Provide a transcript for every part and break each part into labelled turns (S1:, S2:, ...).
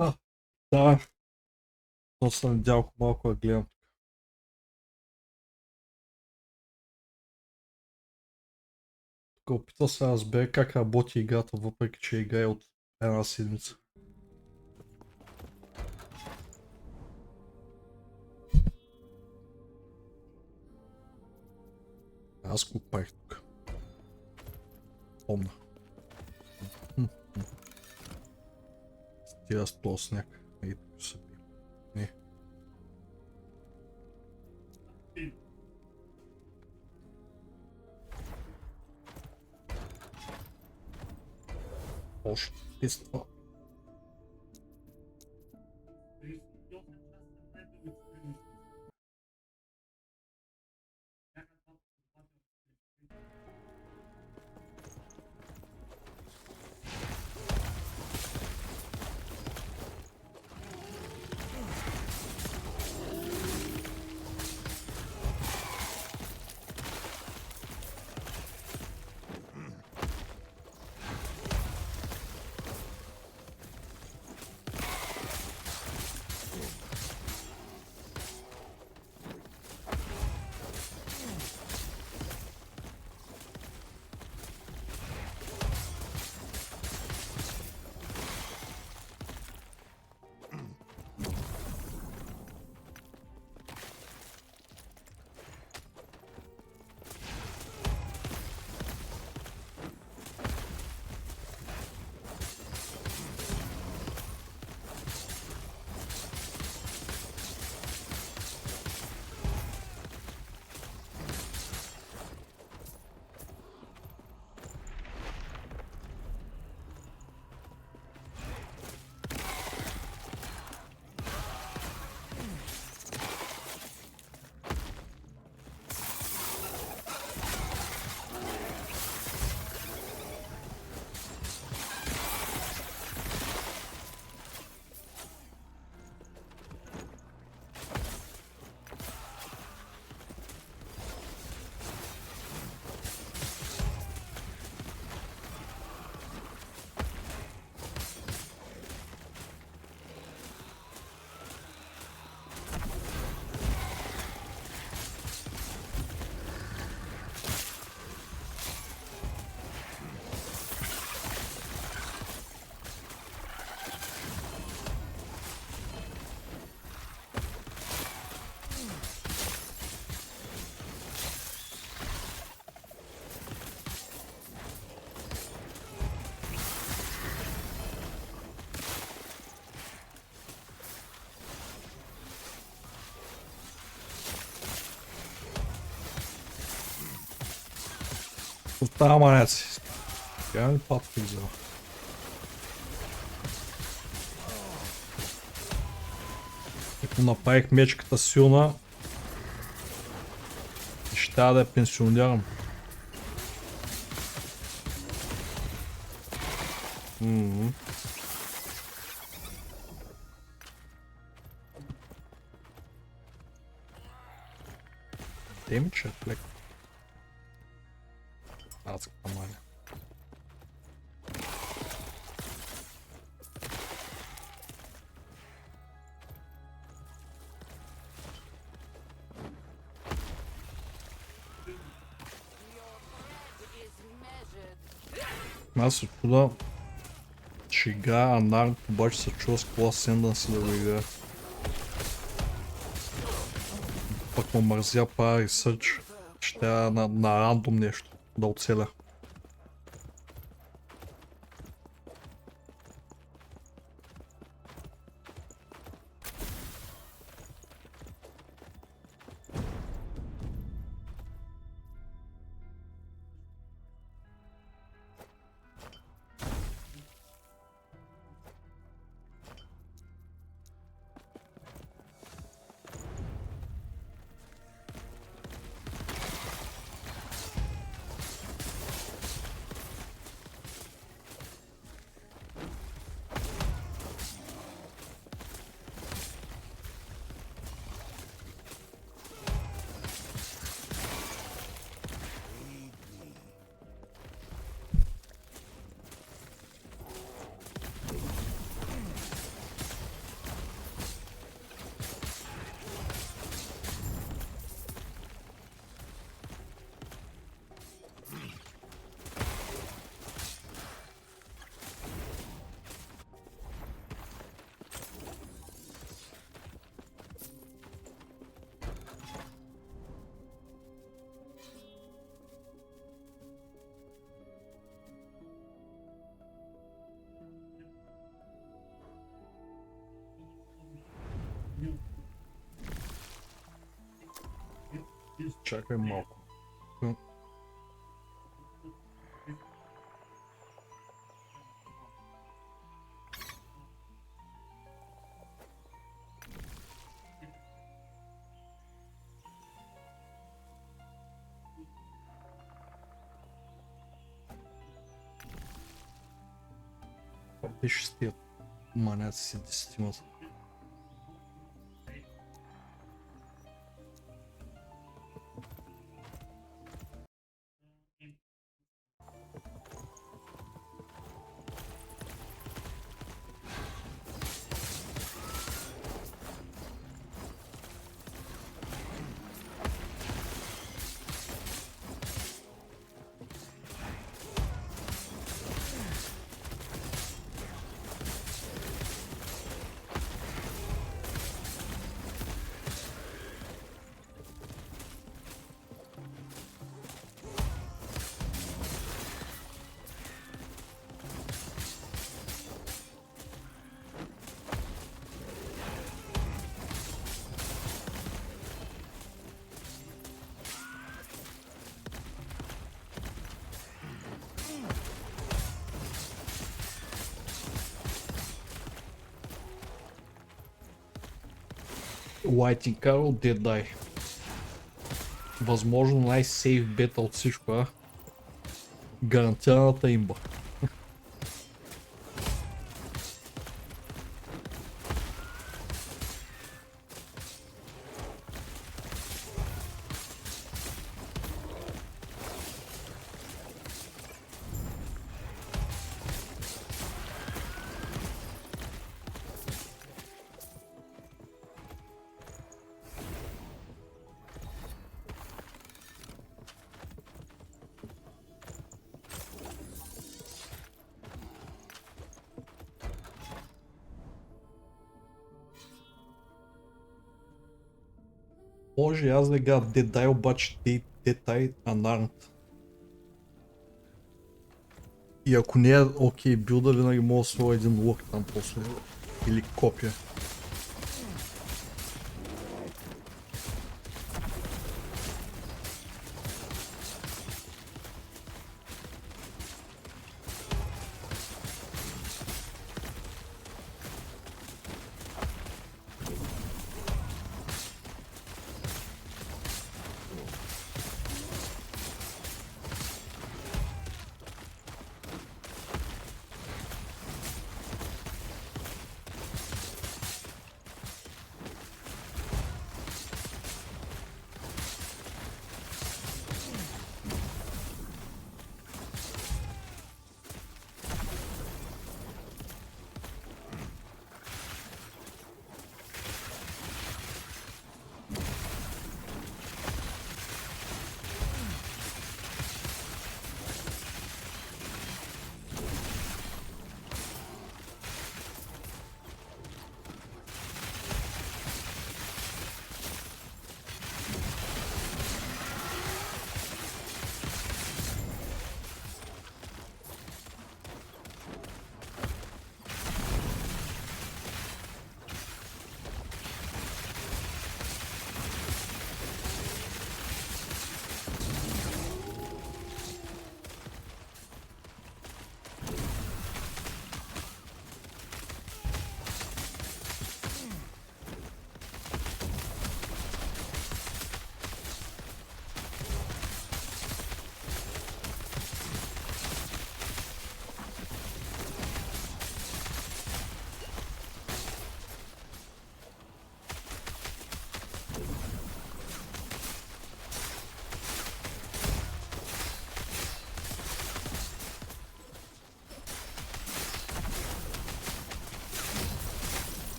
S1: А, да, то съм дялко малко да гледам. Тук опитва се да разбере как работи играта, въпреки че играе от една седмица. Аз го правих тук. Помна. Стига с този сняг. Ей, тук се би. Не. Още тества. Остава маняци. Тя ми патки взела. Ако направих мечката силна, ще трябва да я пенсионирам. Демидж е леко. Адска маня. Аз се чуда, че играя Unarmed, обаче се чува с Class Ascendancy да го играя. Пък му мързя правя ресърч, ще трябва на рандом нещо да оцеля. Чакай малко. Беше с тия маняци си десетимата. Lightning Arrow Dead Die. Възможно най-сейф бета от всичко, а? Гарантираната имба. Може аз да играя Dead Die, обаче Dead Die Unarmed. И ако не е окей билда, винаги мога да сложа един лък там после. Или копия.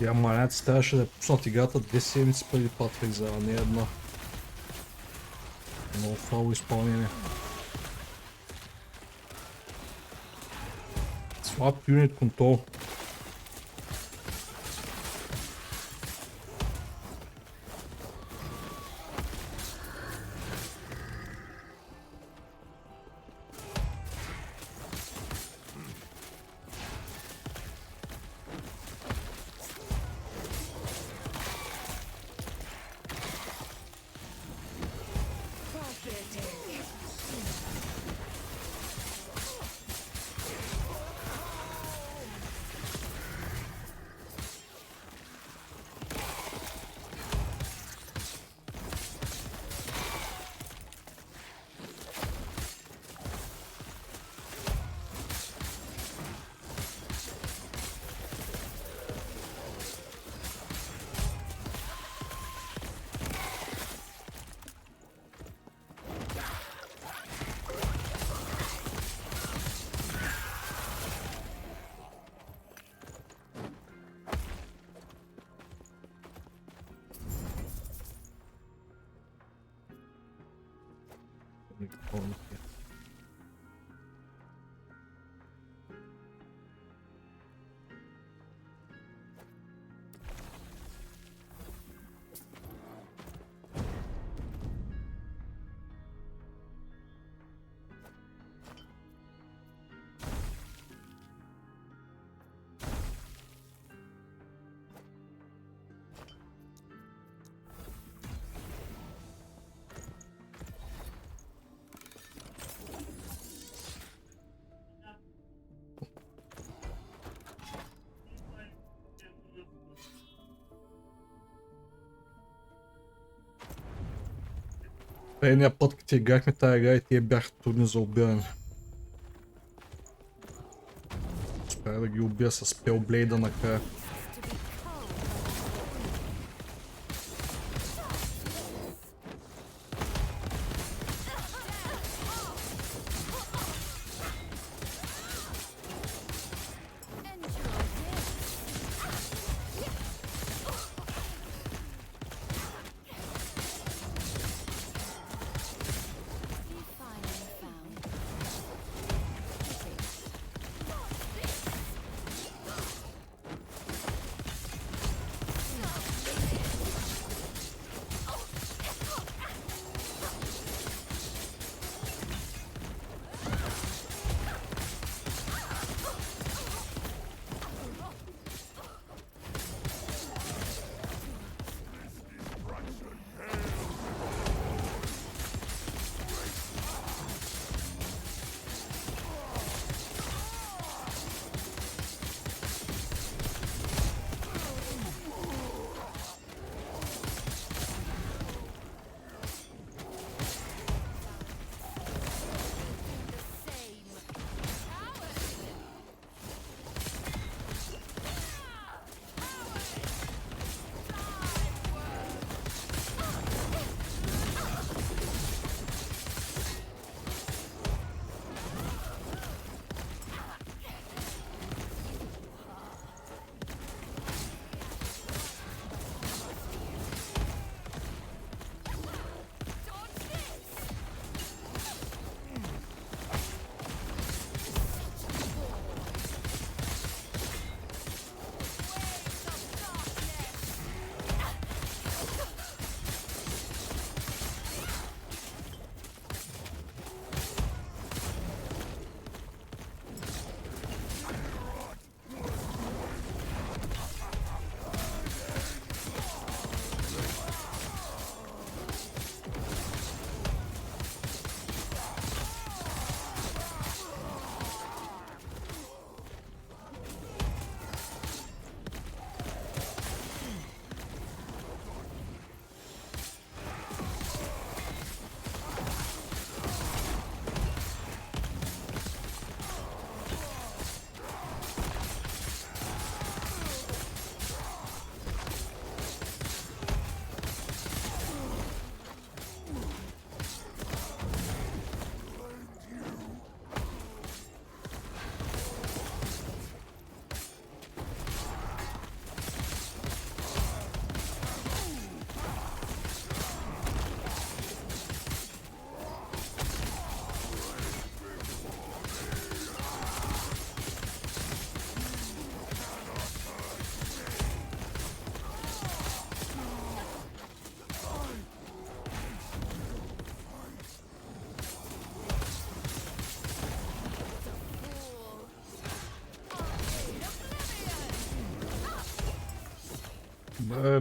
S1: Я малец трябваше да е пуснат играта 2 седмици преди Патрик за не една. Много слабо изпълнение. Слаб юнит контрол. Предния път, като играхме тази игра и тия бяха трудни за убиране. Успях да ги убия с Спелблейда накрая.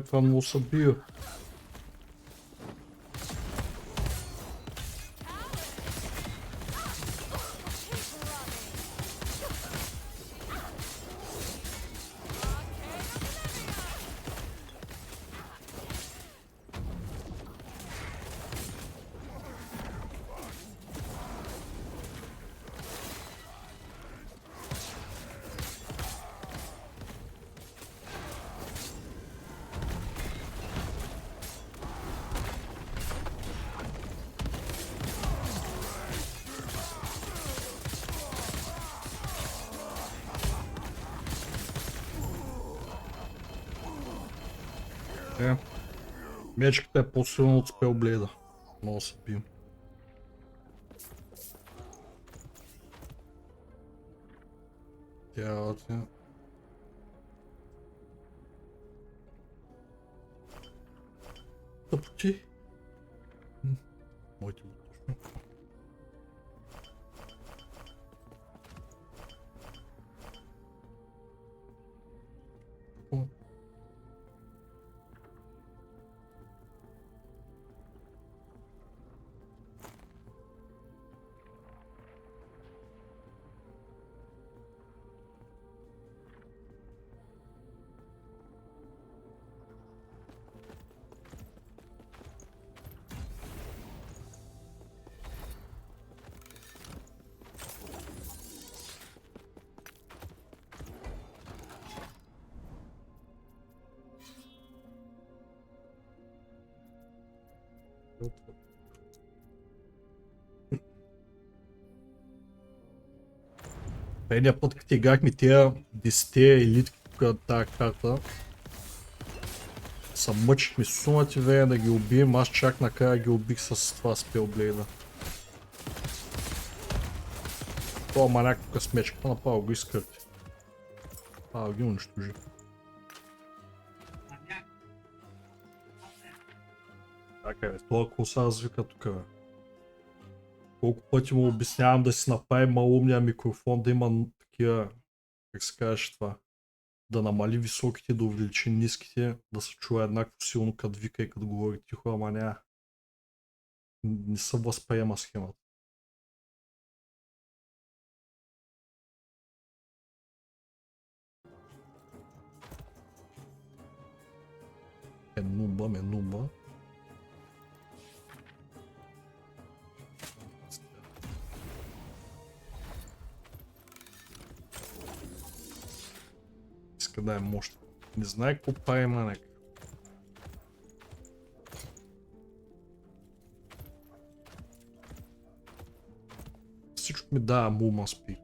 S1: Това му се бие. Мечката е по-силна от Спелблейда. Много се бием. Тя. Тъпоти. Моите го точно. Предния път, като играхме тия 10 елитки тук тази карта, се мъчихме сумати време да ги убием, аз чак накрая ги убих с това Спелблейда. Това маняк тук с мечката направо го изкърти. Ги унищожи. Така бе, това коса развика тук бе. Колко пъти му обяснявам да си направи малумния микрофон, да има такива, как се казваш това, да намали високите, да увеличи ниските, да се чува еднакво силно като вика и като говори тихо, ама няма. Не се възприема схемата. Нуба. Иска да е мощно. Не знае какво правим на нека. Всичко ми дава мума спи.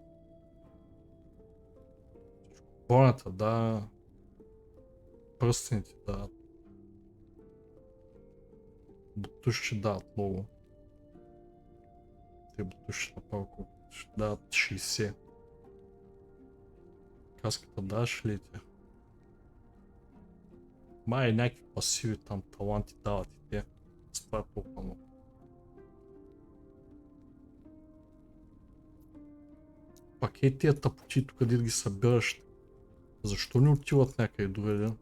S1: Бронята да. Пръстените да. Бутуши дават много. Те бутуши направо ще дават 60. Каската даваш ли те? Май някакви пасиви там, таланти дават и те. С това е толкова много. Пак е тия тъпоти тук, къде ги събираш. Защо не отиват някъде другаде?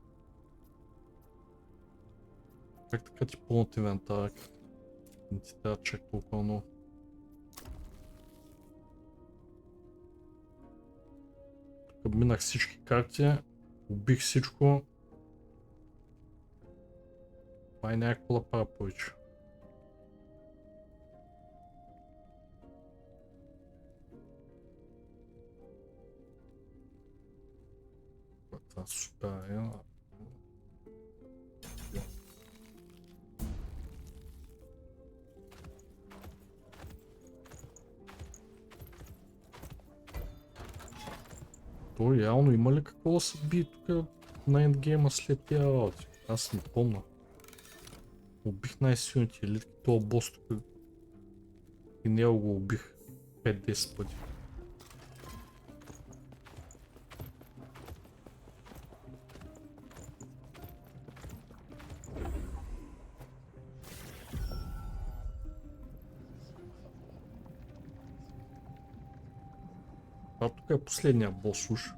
S1: Как така ти пълнат инвентар? Не ти трябва чак толкова много. Тук минах всички карти, убих всичко. Май някакво да правя повече. Това супер е. То реално има ли какво да се бие тук на ендгейма след тия работи? Аз не помня. Убих най-силните елитки, този бос тук и него го убих 5-10 пъти. А тук е последния бос уж.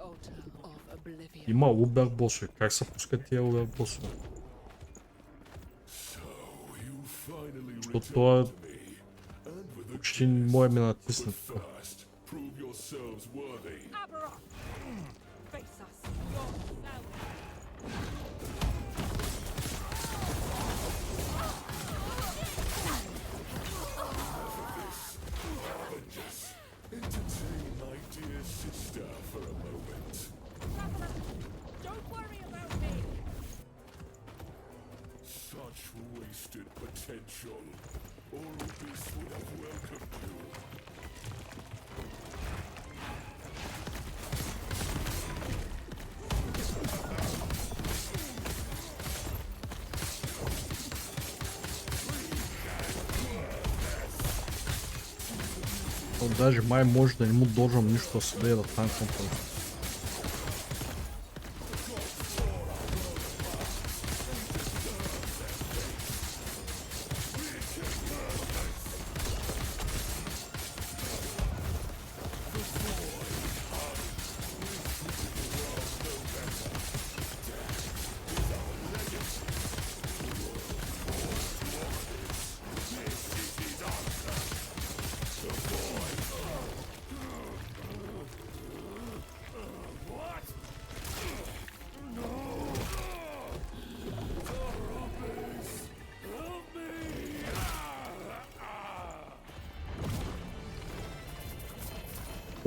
S2: altar of oblivion.
S1: Има убер босове. Как се пускат тия убер босове? Защото това е почти мое ми натисне тук.
S2: Aberon! Face us yourself!
S3: Entertain my dear sister for a moment.
S2: Don't worry about me!
S3: Such wasted potential. Oropus would have welcomed you.
S1: Даже май може да не му дължам нищо, а се да танквам просто.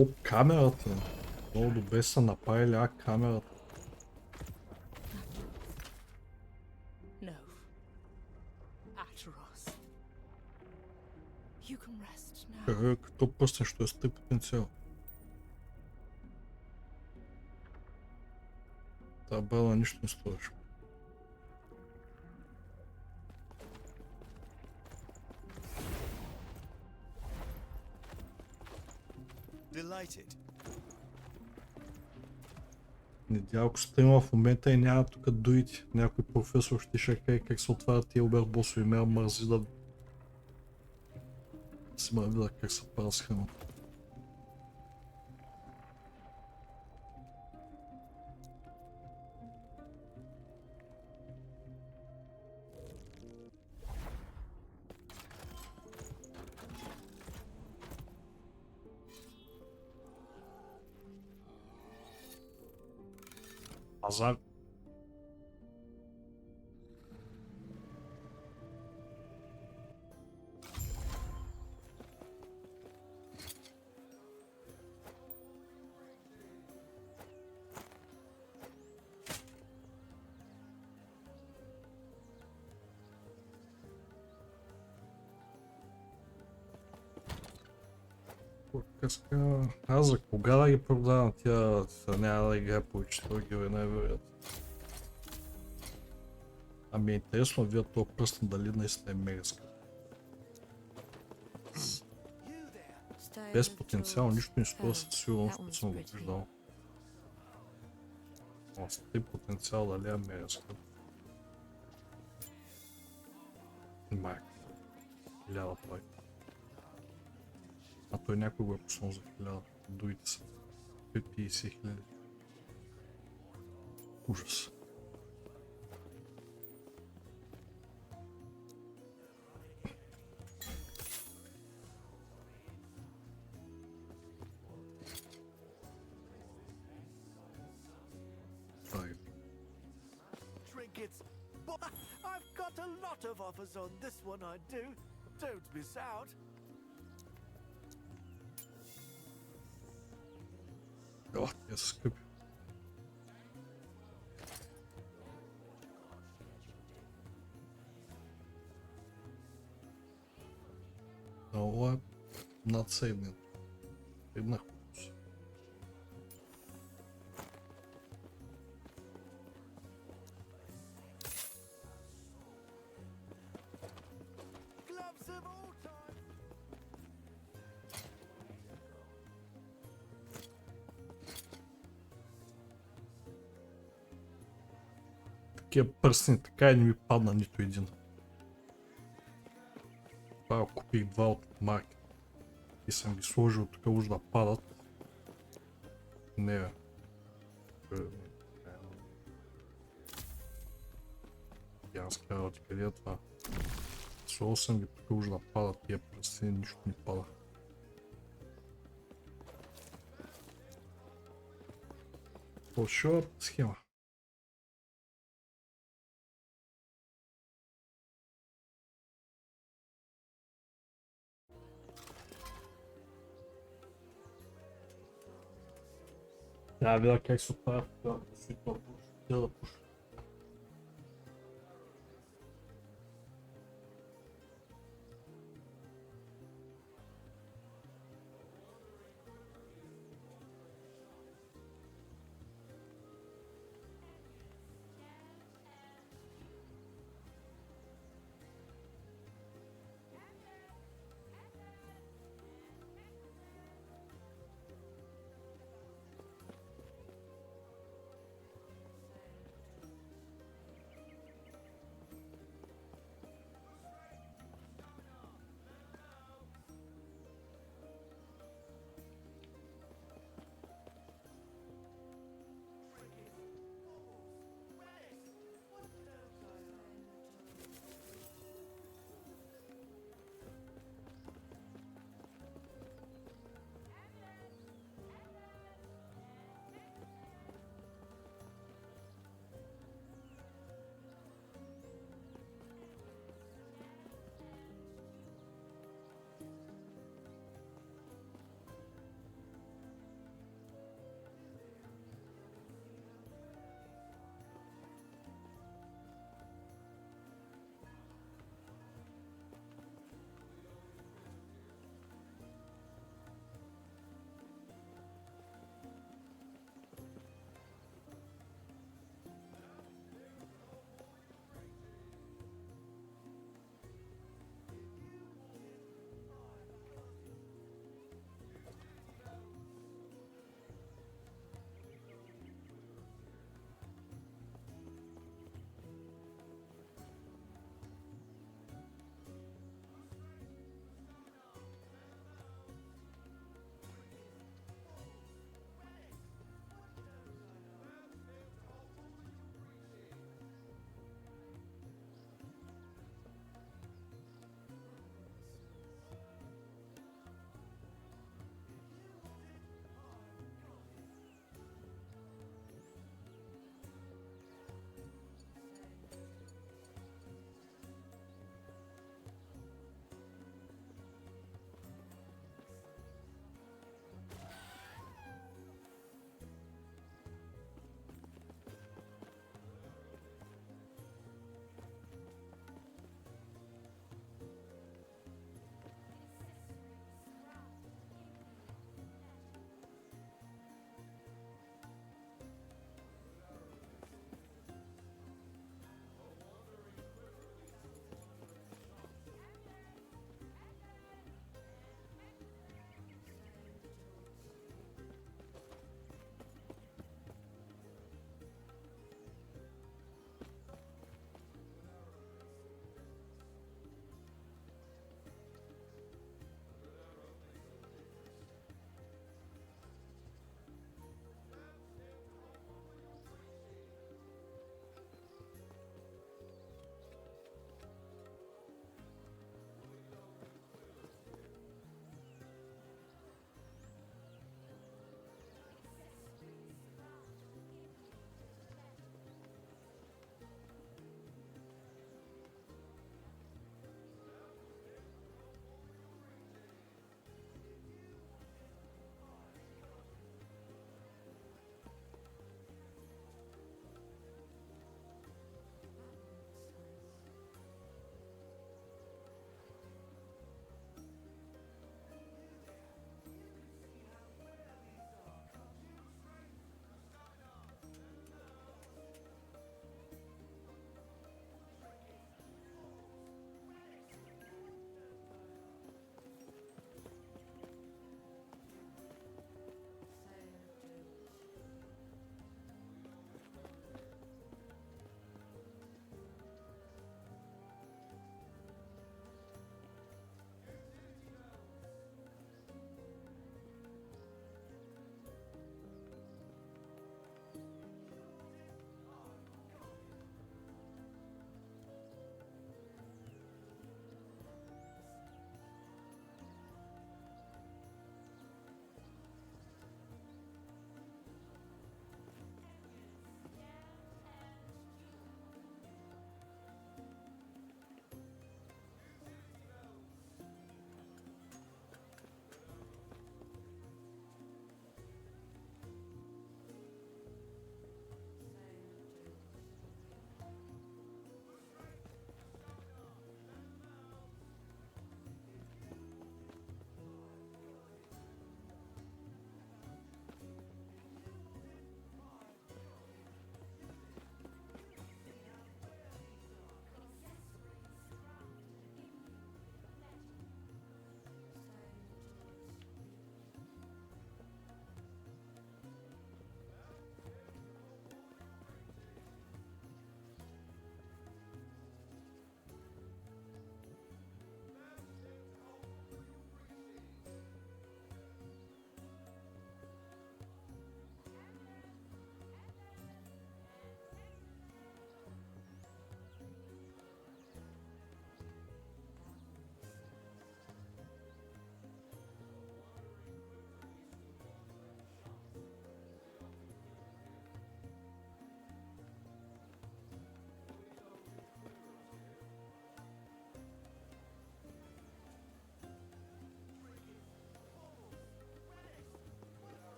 S1: О, камерата! Много добре са направили камерата.
S2: No. Ateros. You can rest now.
S1: Като пръснеш, що е с тъй потенциал. Та бела нищо не сториш.
S4: Delighted.
S1: Недялко стрима в момента и няма тук дуити. Някой професор ще каже как се отварят тия обер босови. Ме мързи да си ме видя как се правят схемата. Пазар. Аз за кога да ги продавам тя, няма да играя повече този герой, най-вероятно. Ами е интересно да видя този пръстен дали наистина е мега скъп. Без потенциал нищо не стои със сигурност, като съм го виждал. Но с този потенциал дали е мега скъп. Майк. 1000 той. А той някой го е пуснал за 1000. Дуите са 50 000. Ужас.
S4: Trinkets. I've got a lot of offers on this one, I do. Don't miss out.
S1: О, те са скъпи. Много е надсейвнен. Една хубавост.
S4: Gloves of all time.
S1: Такива пръстени, така и не ми падна нито един. Това купих два от маркет. И съм ги сложил тук уж да падат. Не бе. Янски работи, къде е това? Сло съм ги тук уж да падат тия пръсти, нищо не пада. Фалшива схема. Трябва да видя как се оправя в това, да си това пуш. Тя да пуша.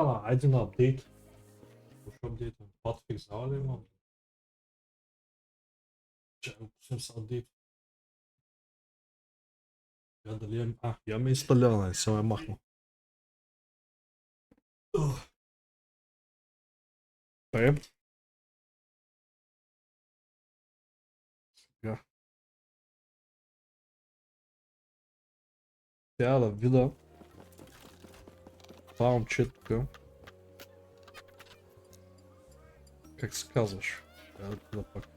S1: стана? Айде на апдейт. Какво ще апдейтвам? Hotfix зала ли имам? Чакай, пуснем с апдейт. Я дали имам... имаме инсталирана, не съм я махнал. Добре. Сега. Трябва да видя това момче тук. Как се казваш? Трябва да видя пак.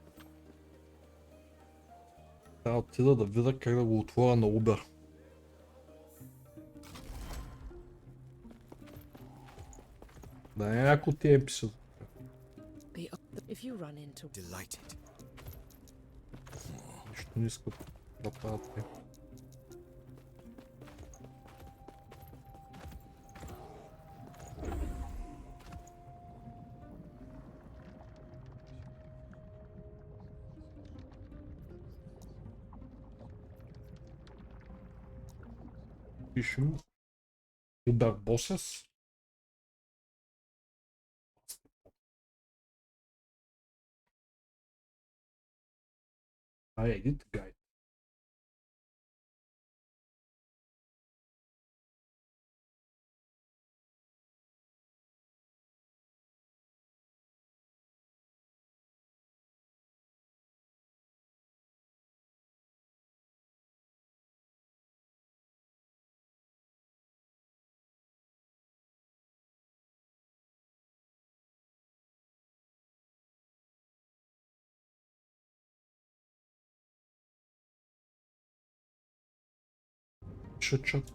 S1: Трябва да отида да видя как да го отворя на Uber. Да не е някой от тия епизод.
S2: If you run into
S3: Delighted.
S1: Нищо не искат да правят те. Пишем Uber Bosses. Edit guide. Чат.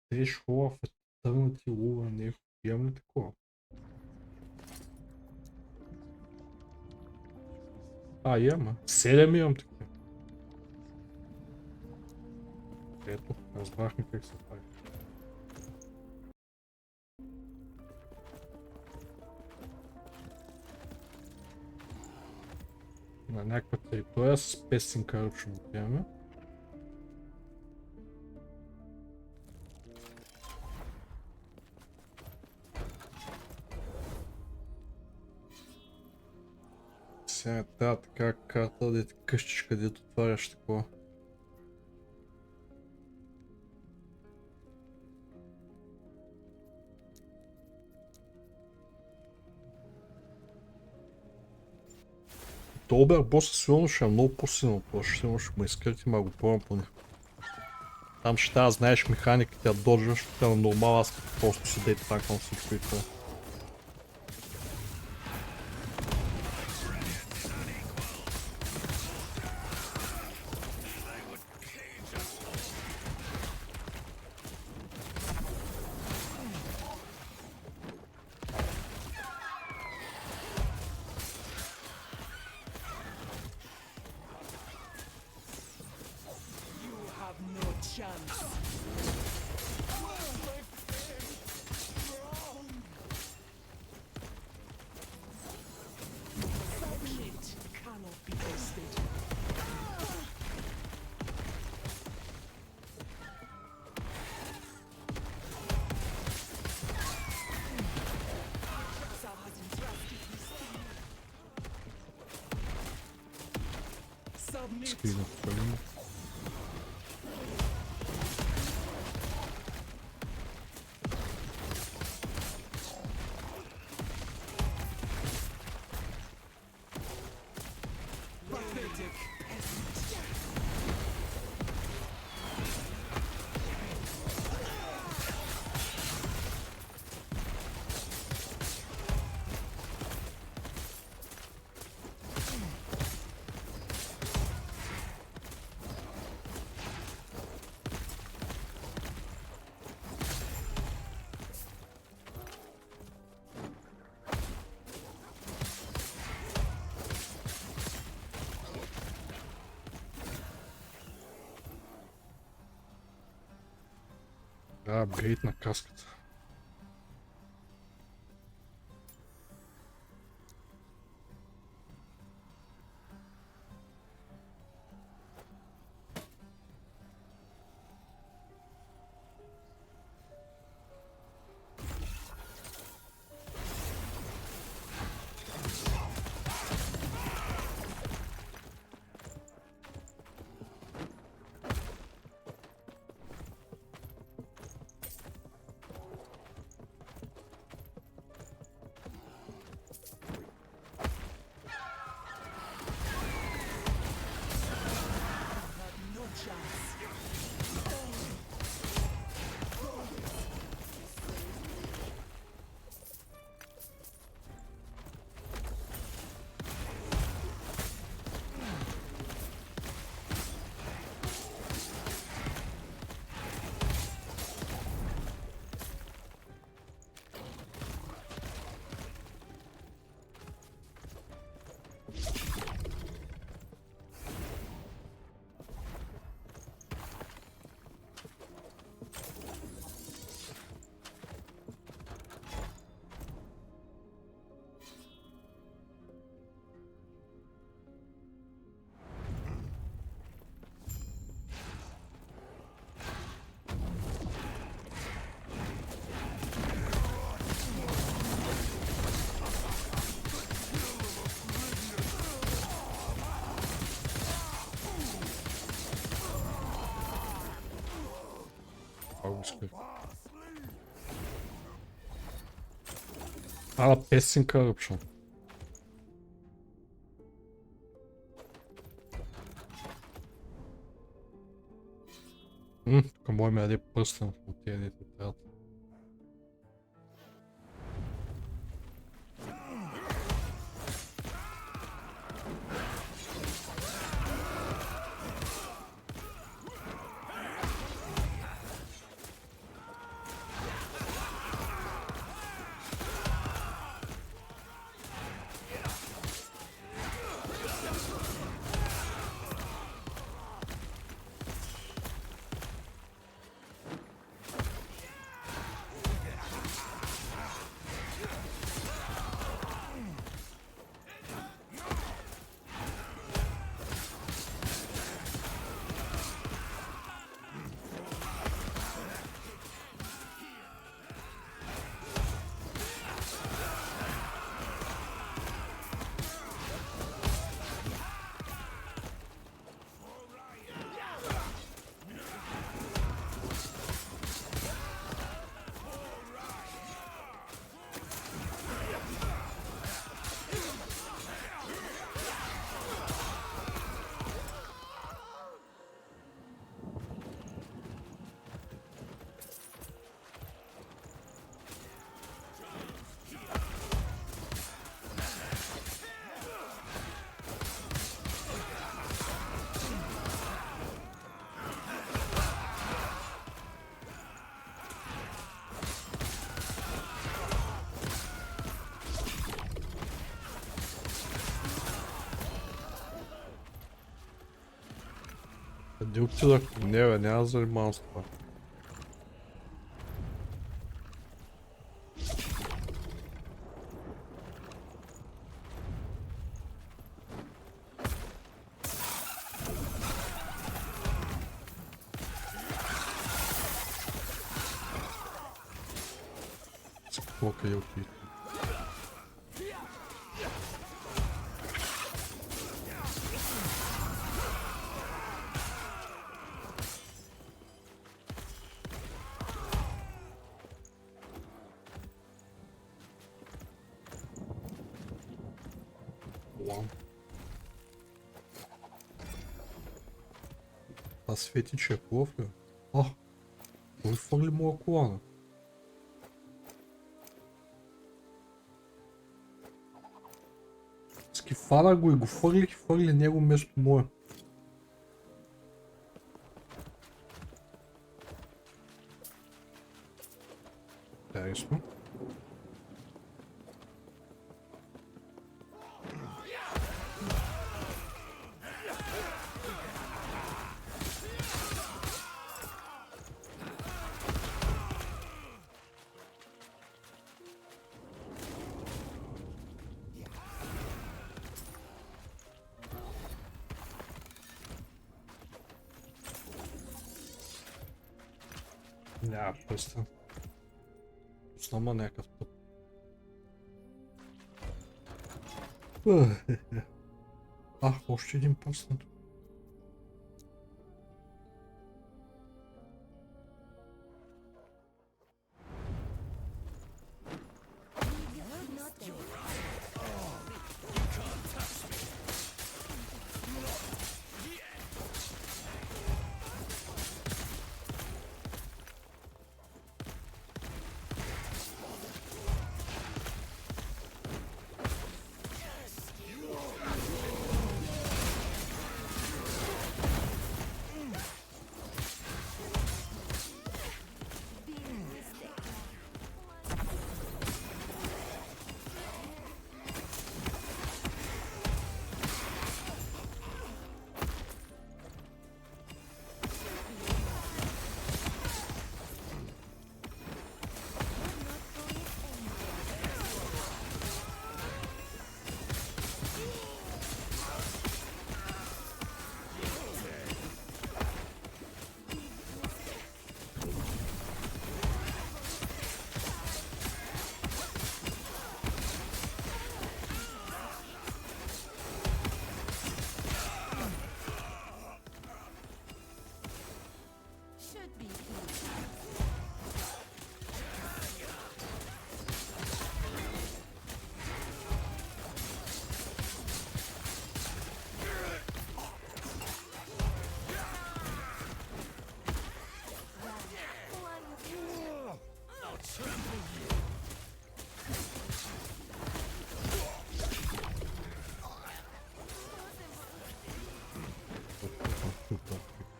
S1: Тежко хубав е търнати лува, не имам ли такова? Имам. 7 имам такива. Ето, разбрахме как се прави. На някаква територия с пестен каръп ще го отиваме. Сега трябва така карта да е къщиш, където отваряш такова. То Обербоса сигурно ще е много по-силно, ще имаш ме изкрити, ма го пробвам поне. Там ще трябва да знаеш механиките, да дождаш, тук на нормал, аз като просто си дейт танквам всичко и това. Скрина пълно. апгрейд на каската. Hala pessin corruption. Тук може да даде пръстен от тези дете трябва. Къде отидах? Не бе, няма да занимавам с това. Какво къде отидах? Това свети, че е хубав ли? А, кой фърли моя колана? Скифана го и го фърли него вместо моя. Интересно. Няма пръстен. Снама някакъв тъп. Още един пръстен.
S2: Should be easy.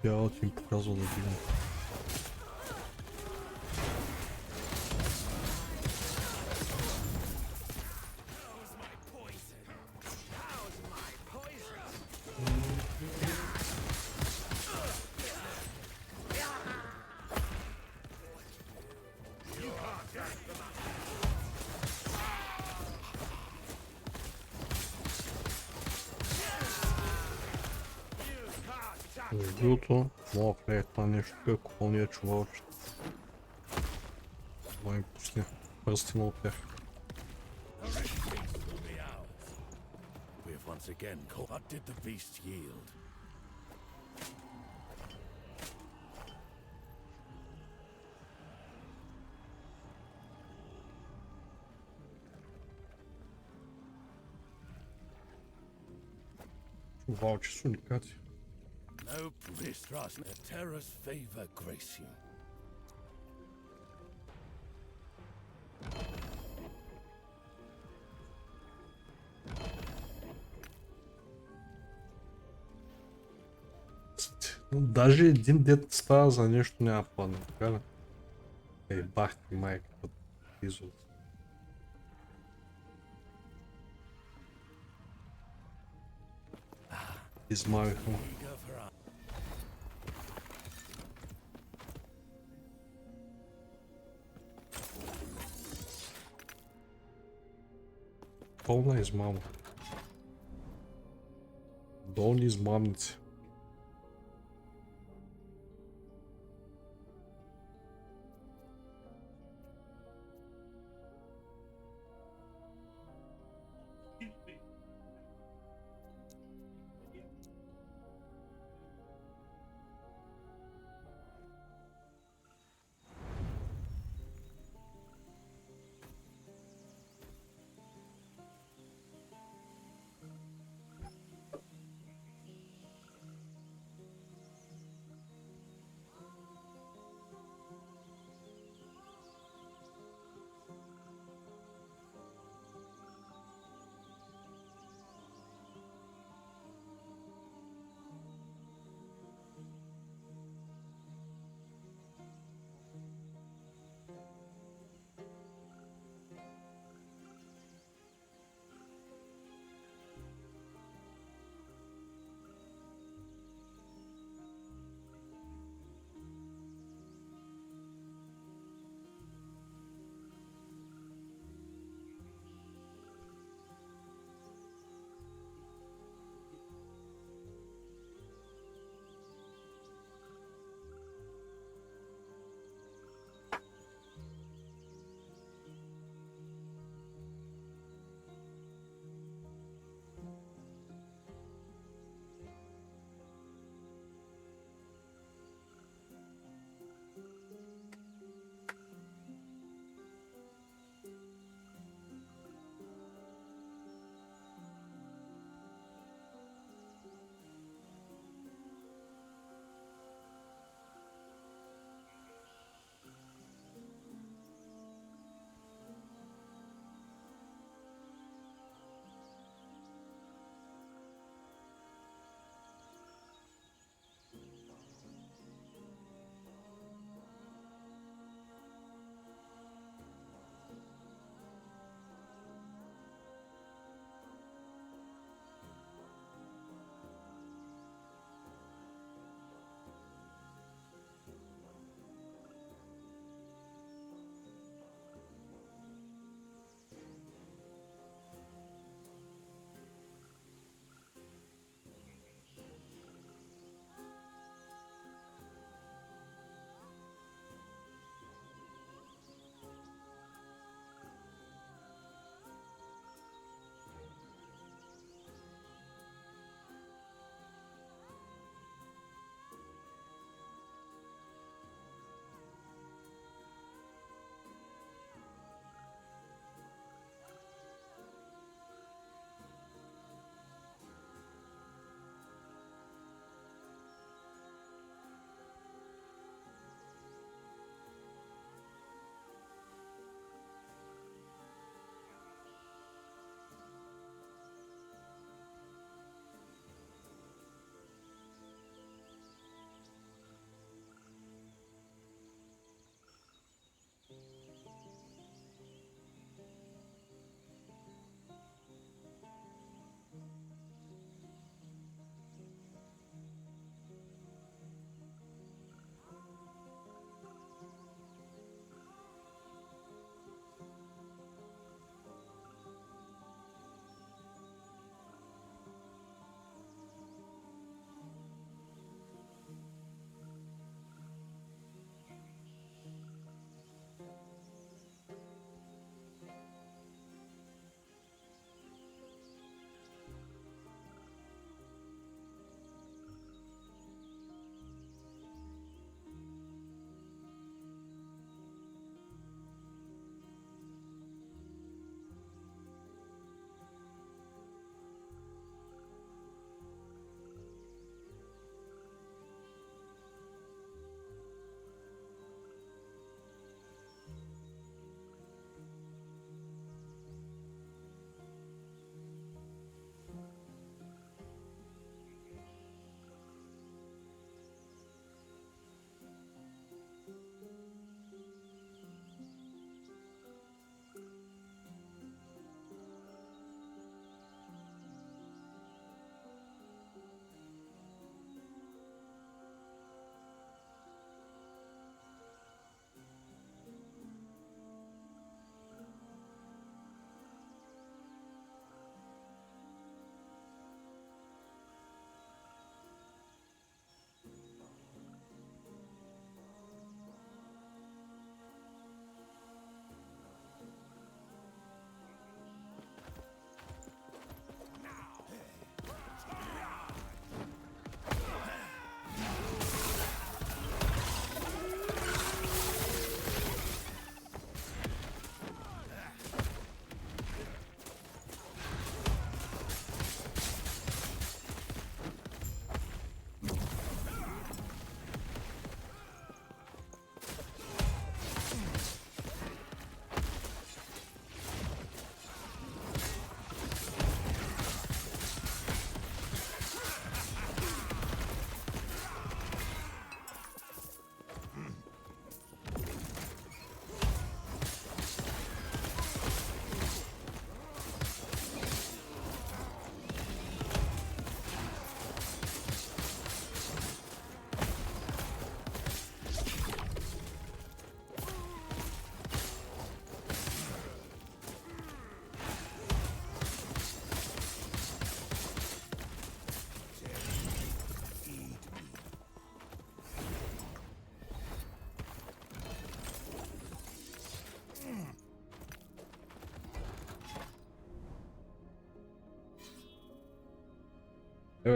S1: Тя ти им показва да дигам. Между другото, мога да влезе това нещо, ако пълния чувалче. Мога им пусне пръстена от тях.
S3: We have once again caught. What did the beast yield?
S1: Чувалче с уникати.
S3: No mistrust. The terror's favor grace you.
S1: Даже един дет става за нещо няма план, така ли? Ей, бах ти майката, изот. Измавиха му.
S3: Eager for our
S1: Пълна измама. Долни измамници.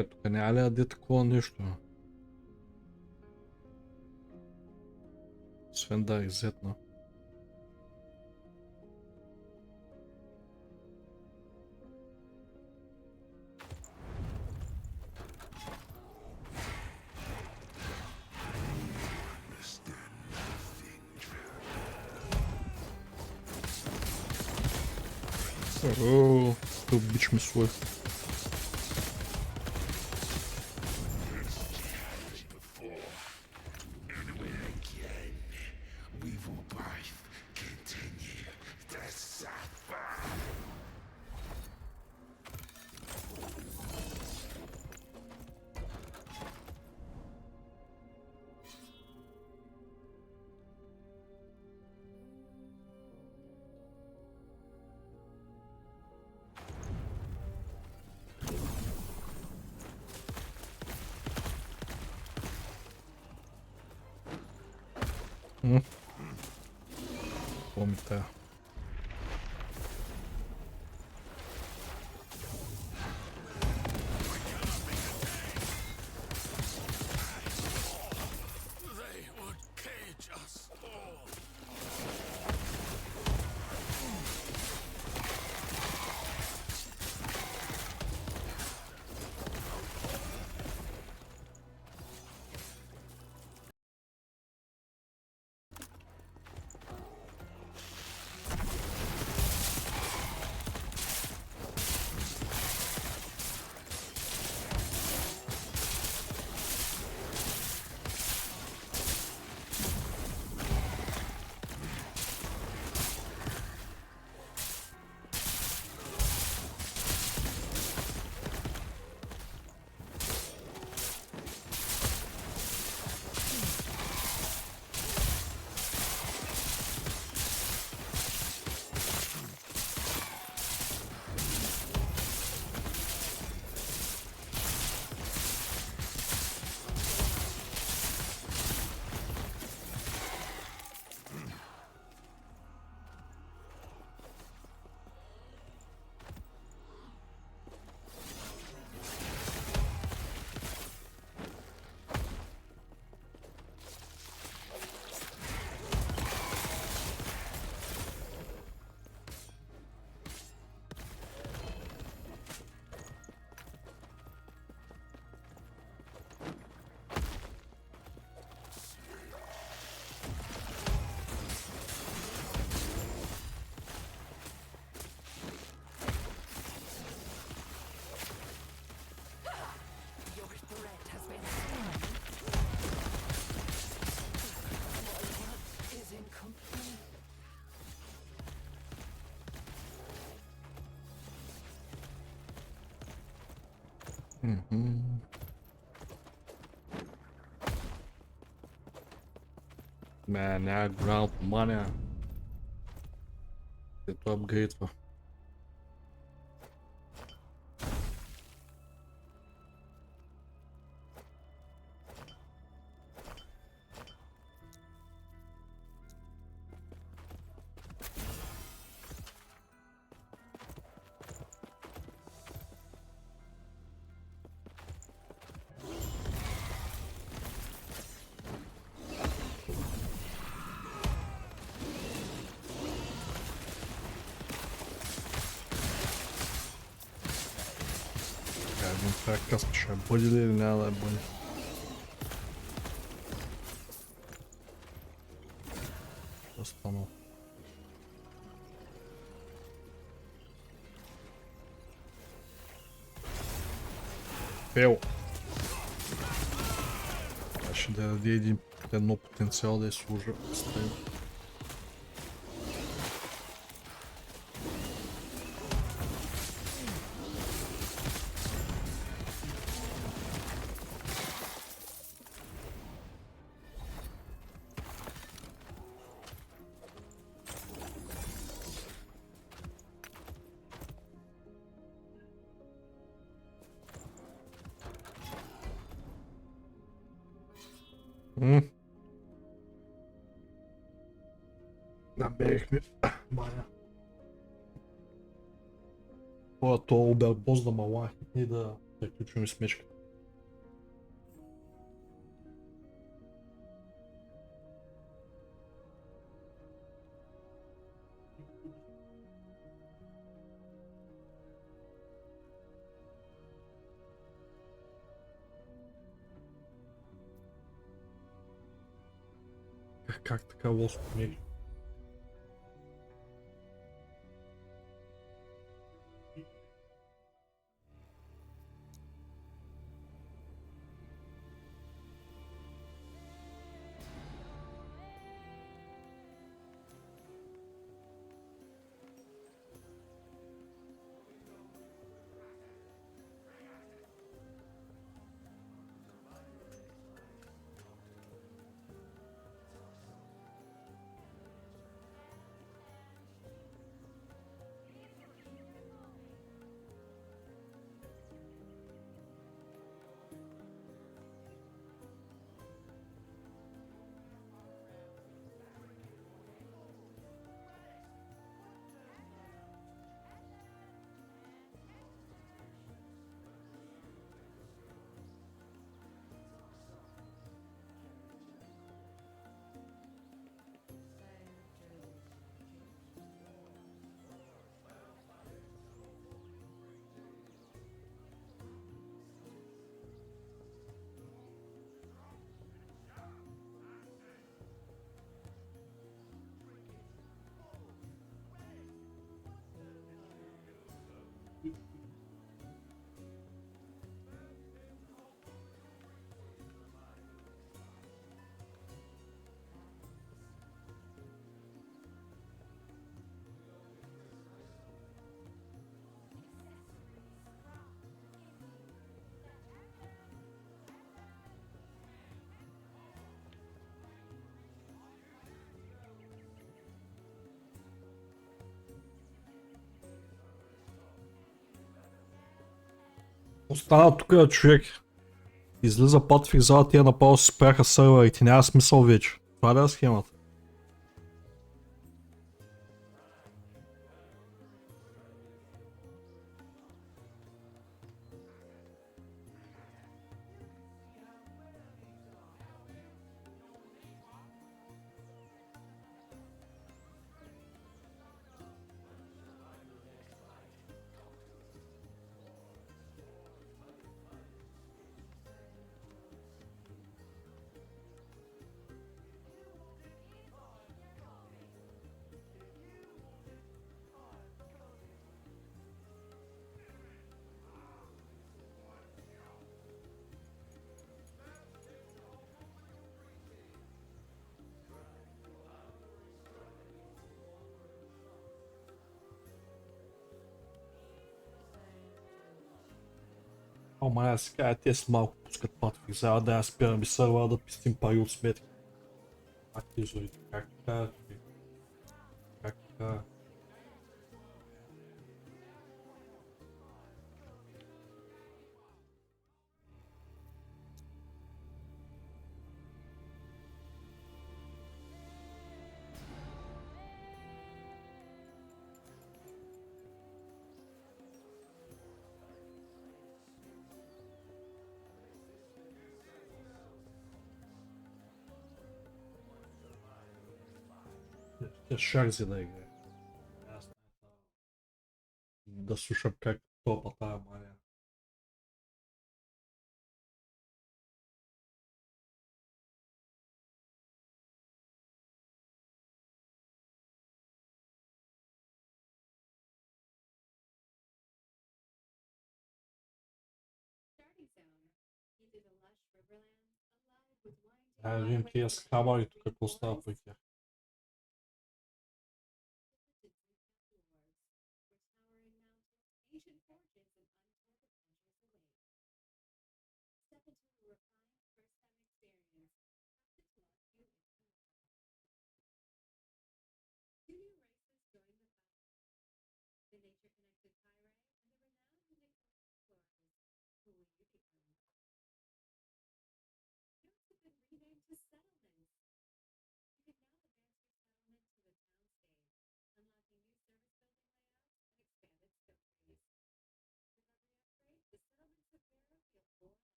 S1: тук няма ли да даде такова нещо? Освен да изетна. Ооо, какъв бич ми свой. Помни тая.
S3: They would cage us all.
S2: Your threat has been slain. What is incomplete?
S1: Няма голяма помания. Ето апгрейдва. Един това каска ще бъде ли или няма да бъде? Какво станало? Фейл! Това ще да даде едно потенциал да я служа. Стайл. Намерихме баня. Това обербоз да мала и да Приключваме с мечката. Как така лошо меч? Остана тук човек. Излиза пат в зала, тия направо си спряха сървърите, няма смисъл вече. Това ли е схемата? Ама аз си кажа, те с малко пускат пат в зала, да я спираме сървъра да пистим пари от сметки. Как ти зори? Как така? Как така? Те шарзи да играе. Аз да слушам как топа тая мания. Да видим тия скамари тук какво става при тях.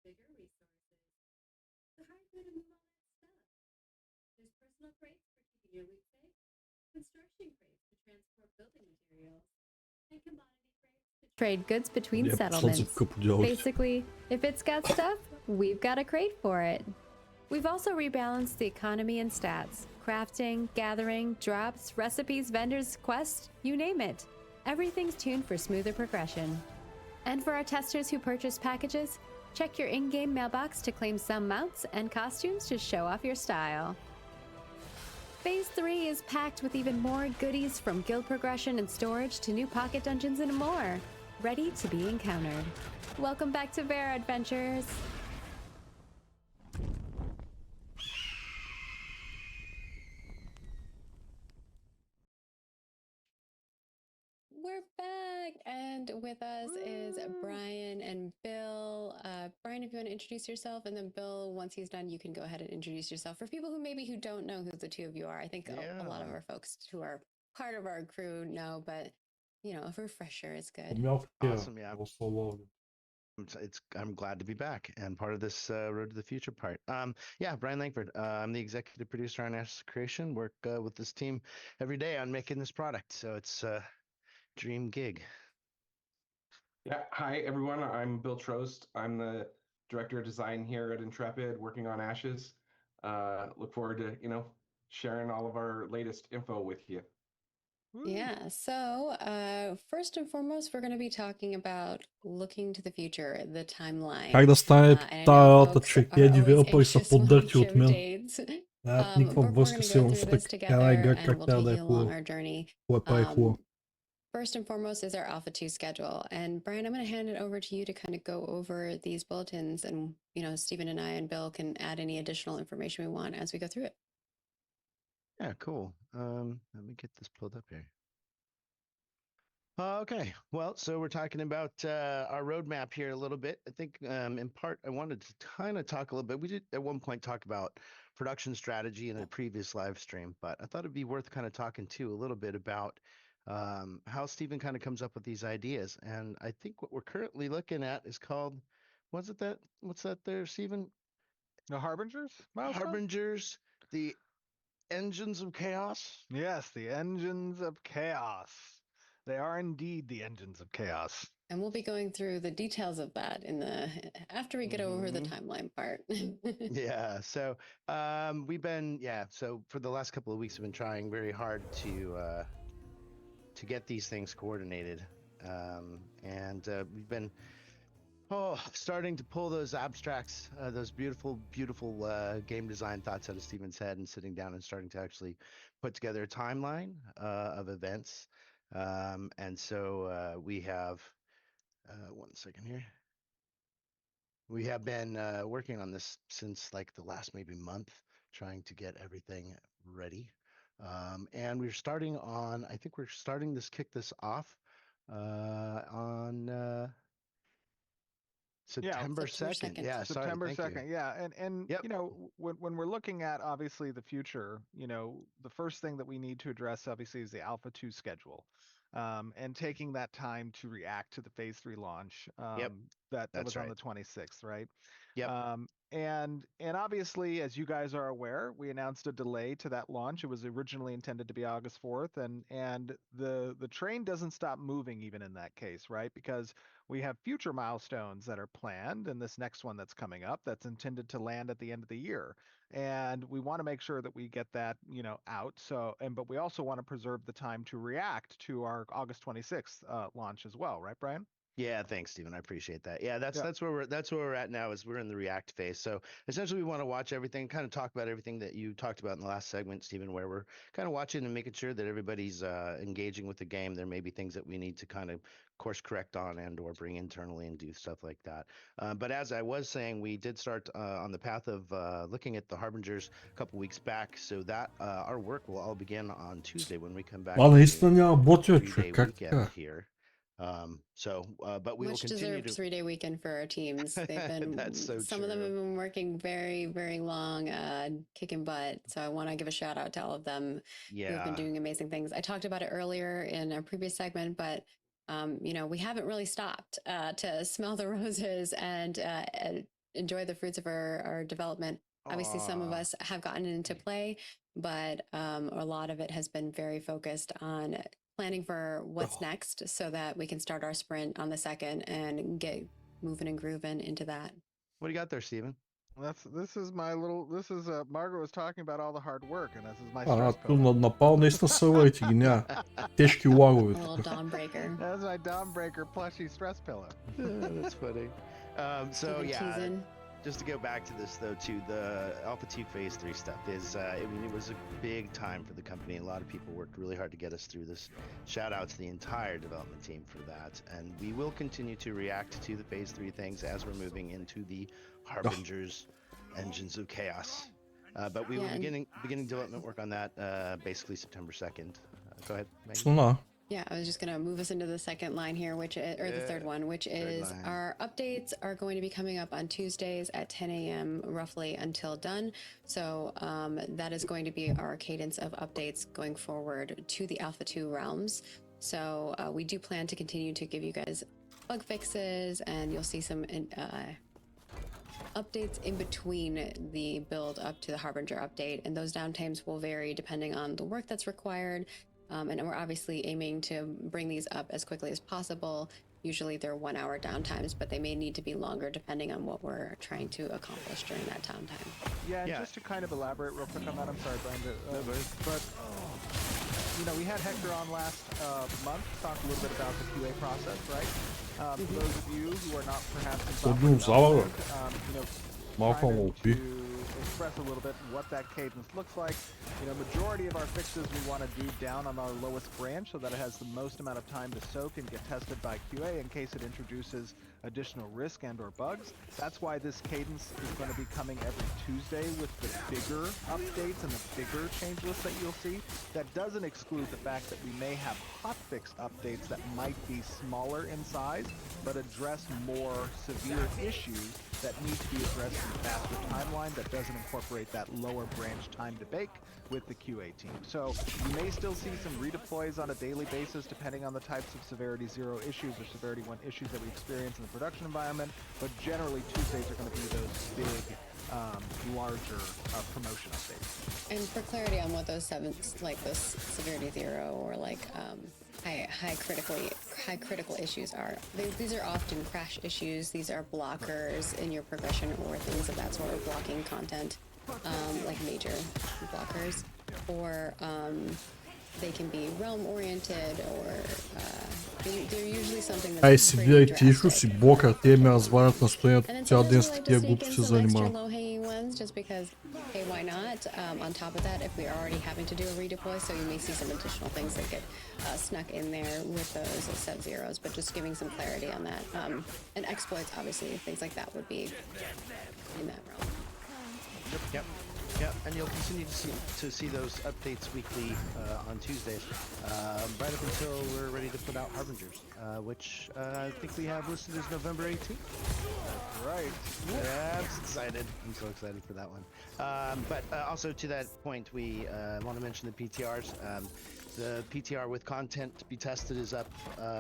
S5: bigger resources. So how are you going to move all that stuff? There's personal crates for keeping your loot safe, construction crates to transport building materials, and commodity crates to trade goods between
S1: Я пошел
S5: settlements.
S1: закупку делать.
S5: Basically, if it's got stuff, we've got a crate for it. We've also rebalanced the economy and stats. Crafting, gathering, drops, recipes, vendors, quests, you name it. Everything's tuned for smoother progression. And for our testers who purchase packages, check your in-game mailbox to claim some mounts and costumes to show off your style. Phase 3 is packed with even more goodies, from guild progression and storage to new pocket dungeons and more, ready to be encountered. Welcome back to Vera Adventures! We're back, and with us is Brian and Bill. Brian, if you want to introduce yourself, and then Bill, once he's done, you can go ahead and introduce yourself. For people who don't know who the two of you are, I think a lot of our folks who are part of our crew know, but you know, a refresher is
S1: У
S5: good.
S1: меня вообще
S6: Awesome, yeah.
S1: просто ловлю.
S6: I'm glad to be back and part of this Road to the Future part. Yeah, Brian Langford. I'm the executive producer on Ashes Creation. Work with this team every day on making this product, so it's a dream gig.
S7: Yeah, hi everyone. I'm Bill Trost. I'm the director of design here at Intrepid, working on Ashes. Look forward to sharing all of our latest info with you.
S5: Yeah, so first and foremost, we're going to be talking about looking to the future, the timeline.
S1: Как доставить
S5: And I know folks
S1: че
S5: are always
S1: девелопърса
S5: anxious when we
S1: поддържи от
S5: give
S1: мен.
S5: dates.
S1: Нямат
S5: But
S1: никаква
S5: we're
S1: връзка
S5: going to go
S1: сигурно
S5: through
S1: с
S5: this
S1: така
S5: together,
S1: игра,
S5: and
S1: как
S5: we'll
S1: трябва
S5: take
S1: да е
S5: you along
S1: хубава.
S5: our journey.
S1: Какво е прави хубаво.
S5: First and foremost is our Alpha 2 schedule. And Brian, I'm going to hand it over to you to kind of go over these bulletins, and Stephen and I and Bill can add any additional information we want as we go through it.
S6: Yeah, cool. Let me get this pulled up here. Okay, well, so we're talking about our roadmap here a little bit. I think in part I wanted to kind of talk a little bit. We did at one point talk about production strategy in a previous live stream, but I thought it'd be worth kind of talking too a little bit about how Stephen kind of comes up with these ideas. And I think what we're currently looking at is called, what's that there, Stephen?
S8: The Harbingers? Milestone?
S6: Harbingers, the Engines of Chaos?
S8: Yes, the Engines of Chaos. They are indeed the Engines of Chaos.
S5: And we'll be going through the details of that after we get over the timeline part.
S6: Yeah. So so for the last couple of weeks we've been trying very hard to get these things coordinated. And we've been starting to pull those abstracts, those beautiful game design thoughts out of Stephen's head, and sitting down and starting to actually put together a timeline of events. And so we have, one second here. We have been working on this since like the last maybe month, trying to get everything ready. And we're starting on, I think we're starting this, kick this off on September 2nd. Yeah,
S8: September
S6: sorry, thank
S8: 2nd.
S6: you.
S8: Yeah. And
S6: Yep.
S8: when we're looking at obviously the future, the first thing that we need to address obviously is the Alpha 2 schedule. And taking that time to react to the phase 3 launch. That was on the 26th, right?
S6: Yep.
S8: And obviously, as you guys are aware, we announced a delay to that launch. It was originally intended to be August 4th, and the train doesn't stop moving even in that case, right? Because we have future milestones that are planned, and this next one that's coming up that's intended to land at the end of the year. And we want to make sure that we get that, out. But we also want to preserve the time to react to our August 26th launch as well, right, Brian?
S6: Yeah, thanks, Stephen. I appreciate that. Yeah, that's where we're at now, is we're in the react phase. So essentially, we want to watch everything, kind of talk about everything that you talked about in the last segment, Stephen, where we're kind of watching and making sure that everybody's engaging with the game. There may be things that we need to kind of course correct on and or bring internally and do stuff like that. But as I was saying, we did start on the path of looking at the Harbingers a couple weeks back. So that our work will all begin on Tuesday when we come back.
S1: Ладно, наистина няма ботове, човек.
S6: 3-day
S1: Как
S6: weekend
S1: така?
S6: here. But we will
S5: Much
S6: continue
S5: deserved
S6: to
S5: 3-day weekend for our teams. They've been
S6: That's so
S5: some of them
S6: true.
S5: have been working very, very long, kicking butt. So I want to give a shout out to all of them who have been
S6: Yeah.
S5: doing amazing things. I talked about it earlier in a previous segment, but we haven't really stopped to smell the roses and enjoy the fruits of our development. Obviously, some of
S6: Aw.
S5: us have gotten into play, but a lot of it has been very focused on planning for what's
S1: Oh.
S5: next so that we can start our sprint on the 2nd and get moving and grooving into that.
S6: What do you got there, Steven?
S8: This is Margaret was talking about all the hard work, and this is my
S1: А,
S8: stress
S1: tu
S8: pillow.
S1: направо наистина съвърти ги, няма. Тежки лагове
S5: A little
S1: тук.
S5: dawn breaker.
S8: That's my Dawnbreaker plushie stress pillow.
S6: That's funny. So
S5: Keep it
S6: yeah,
S5: teasing.
S6: just to go back to this though too, the Alpha 2 Phase 3 stuff is, I mean, it was a big time for the company. A lot of people worked really hard to get us through this. Shout out to the entire development team for that. And we will continue to react to the Phase 3 things as we're moving into the Harbingers Engines of Chaos. But we will
S5: Yeah, and-
S6: beginning development work on that basically September 2nd. Go ahead, Megan.
S1: Слона.
S5: Yeah, I was just going to move us into the second line here, which is, or the third
S6: Yeah,
S5: one, which is
S6: line.
S5: our updates are going to be coming up on Tuesdays at 10 a.m. roughly until done. So that is going to be our cadence of updates going forward to the Alpha 2 realms. So we do plan to continue to give you guys bug fixes, and you'll see some updates in between the build up to the Harbinger update, and those downtimes will vary depending on the work that's required. And we're obviously aiming to bring these up as quickly as possible. Usually they're 1 hour downtimes, but they may need to be longer depending on what we're trying to accomplish during that downtime.
S8: Yeah, and
S6: Yeah.
S8: just to kind of elaborate real quick on that, I'm sorry, Brian, but you know, we had Hector on last month to talk a little bit about the QA process, right? For those of you who are not perhaps in software development, you know,
S1: Малко
S8: trying
S1: лупи.
S8: to express a little bit what that cadence looks like. You know, majority of our fixes we want to do down on our lowest branch so that it has the most amount of time to soak and get tested by QA in case it introduces additional risk and or bugs. That's why this cadence is going to be coming every Tuesday with the bigger updates and the bigger change list that you'll see. That doesn't exclude the fact that we may have hotfix updates that might be smaller in size but address more severe issues that need to be addressed in a faster timeline that doesn't incorporate that lower branch time to bake with the QA team. So you may still see some redeploys on a daily basis depending on the types of Severity 0 issues or Severity 1 issues that we experience in the production environment, but generally Tuesdays are going to be those big, larger promotion updates.
S5: And for clarity on what those those Severity 0 or like high critical issues are. These are often crash issues. These are blockers in your progression or things of that sort, of blocking content, like major blockers, or they can be realm oriented, or they're usually something that's
S1: Ай
S5: pretty
S1: си гледайте
S5: drastic.
S1: Ишо си блокър, те ме развалят настоянието,
S5: And then
S1: цял ден
S5: sometimes
S1: с
S5: we like to
S1: такива
S5: sneak in
S1: глупости се
S5: some extra
S1: занимавам.
S5: low-hanging ones just because, hey, why not? On top of that, if we are already having to do a redeploy, so you may see some additional things that get snuck in there with those sub-zeros, but just giving some clarity on that. And exploits, obviously, things like that would be in that realm.
S6: Yep. Yep, and you'll continue to see those updates weekly on Tuesdays, right up until we're ready to put out Harbingers, which I think we have listed as November 18th.
S8: Right.
S6: Yeah, I'm excited. I'm so excited for that one. But also to that point, we want to mention the PTRs. The PTR with content to be tested is up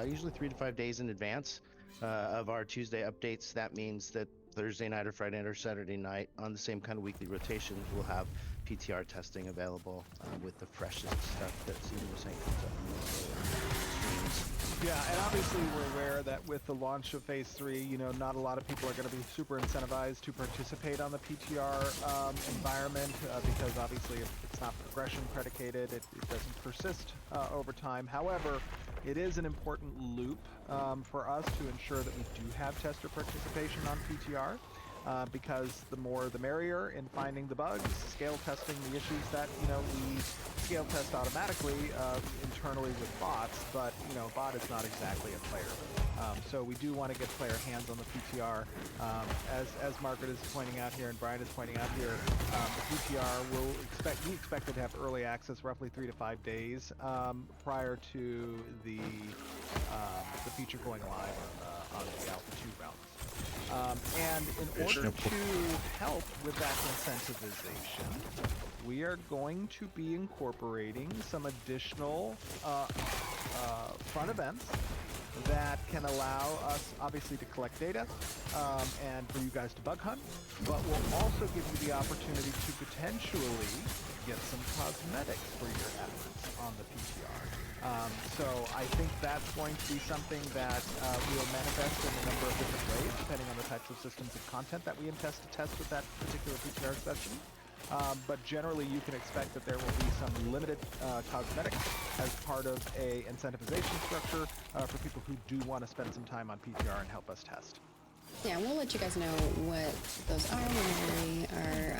S6: usually 3 to 5 days in advance of our Tuesday updates. That means that Thursday night or Friday night or Saturday night on the same kind of weekly rotation, we'll have PTR testing available with the freshest stuff that Steven was saying comes up in the streams.
S8: Yeah, and obviously we're aware that with the launch of Phase 3, you know, not a lot of people are going to be super incentivized to participate on the PTR environment because obviously it's not progression predicated, it doesn't persist over time. However, it is an important loop for us to ensure that we do have tester participation on PTR. Because the more the merrier in finding the bugs, scale testing the issues that, you know, we scale test automatically internally with bots, but, you know, a bot is not exactly a player. So we do want to get player hands on the PTR. As Margaret is pointing out here and Brian is pointing out here, the PTR we expect it to have early access roughly 3 to 5 days prior to the feature going live on the Alpha 2 realms. And in order to help with that incentivization, we are going to be incorporating some additional fun events that can allow us obviously to collect data and for you guys to bug hunt, but will also give you the opportunity to potentially get some cosmetics for your efforts on the PTR. So I think that's going to be something that will manifest in a number of different ways, depending on the types of systems of content that we intend to test with that particular PTR session. But generally, you can expect that there will be some limited cosmetics as part of a incentivization structure for people who do want to spend some time on PTR and help us test.
S5: Yeah, we'll let you guys know what those are when we are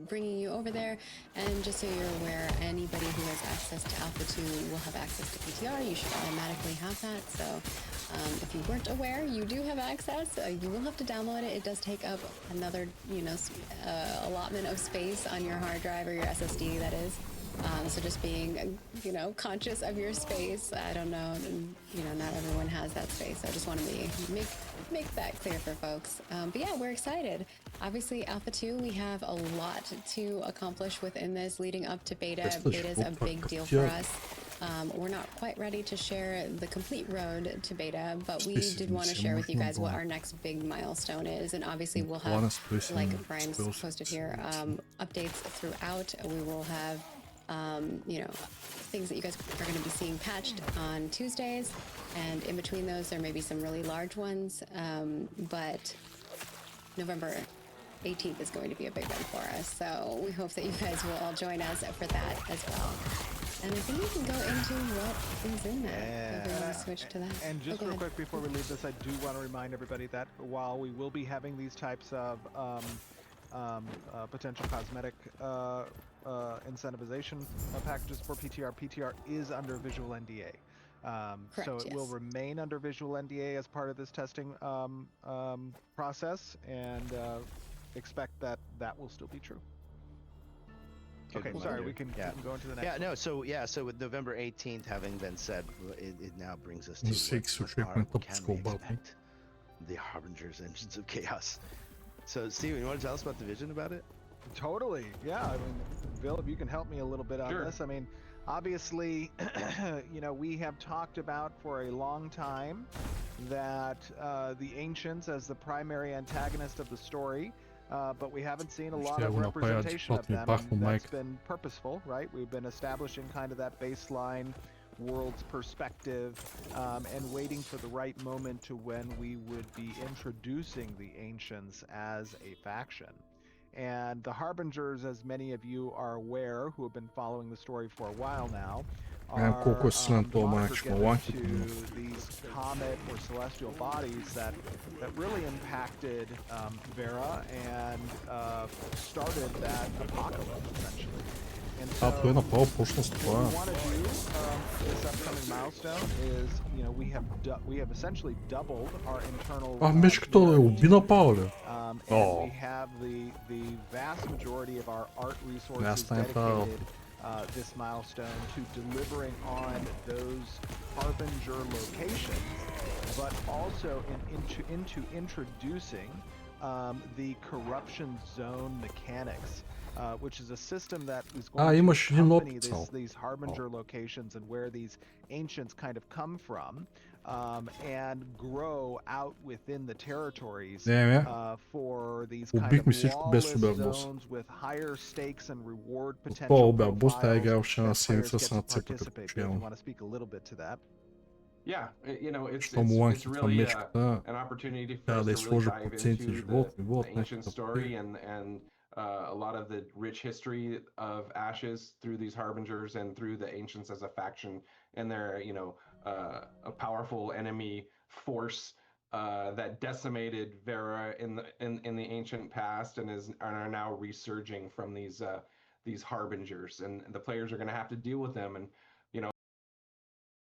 S5: bringing you over there. And just so you're aware, anybody who has access to Alpha 2 will have access to PTR. You should automatically have that. So if you weren't aware, you do have access. You will have to download it. It does take up another, allotment of space on your hard drive or your SSD, that is. So just being, conscious of your space. I don't know, not everyone has that space. So I just want to make that clear for folks. But yeah, we're excited. Obviously, Alpha 2, we have a lot to accomplish within this leading up to beta. Beta is a big deal for us. We're not quite ready to share the complete road to beta, but we did want to share with you guys what our next big milestone is. And obviously we'll have, like Brian's posted here, updates throughout. We will have things that you guys are going to be seeing patched on Tuesdays, and in between those there may be some really large ones, but November 18th is going to be a big one for us, so we hope that you guys will all join us for that as well. And I think we can go into what is in that. If we want to switch to that.
S8: And just real quick before we leave this, I do want to remind everybody that while we will be having these types of potential cosmetic incentivization packages for PTR, PTR is under visual NDA.
S5: Correct,
S8: so it will remain under visual NDA as part of this testing process, and expect that will still be true. Okay, sorry, we can go into the next one.
S6: So with November 18th having been said, it now brings us to
S1: No sexy treatment
S6: what can we
S1: about me.
S6: expect? The Harbingers, Engines of Chaos. So, Steven, you want to tell us about the vision about it?
S8: Totally, yeah. I mean, Bill, if you can help me a little bit on this. I mean, obviously, we have talked about for a long time that the Ancients as the primary antagonist of the story, but we haven't seen a lot of representation of them, and that's been purposeful, right? We've been establishing kind of that baseline world's perspective and waiting for the right moment to when we would be introducing the Ancients as a faction. And the Harbingers, as many of you are aware who have been following the story for a while now, are to these comet or celestial bodies that really impacted Vera and started that apocalypse, essentially. And so what we want to do this upcoming milestone is, we have essentially doubled our internal and we have the vast majority of our art resources dedicated this milestone to delivering on those Harbinger locations, but also into introducing the corruption zone mechanics, which is a system that is going to accompany these Harbinger locations and where these Ancients kind of come from, and grow out within the territories for these kind of lawless zones with higher stakes and reward potential profiles that players get to participate. If you want to speak a little bit to that.
S7: Yeah, it's really an opportunity for us to really dive into the ancient story and a lot of the rich history of Ashes through these Harbingers and through the Ancients as a faction, and they're a powerful enemy force that decimated Vera in the ancient past and are now resurging from these Harbingers, and the players are going to have to deal with them. And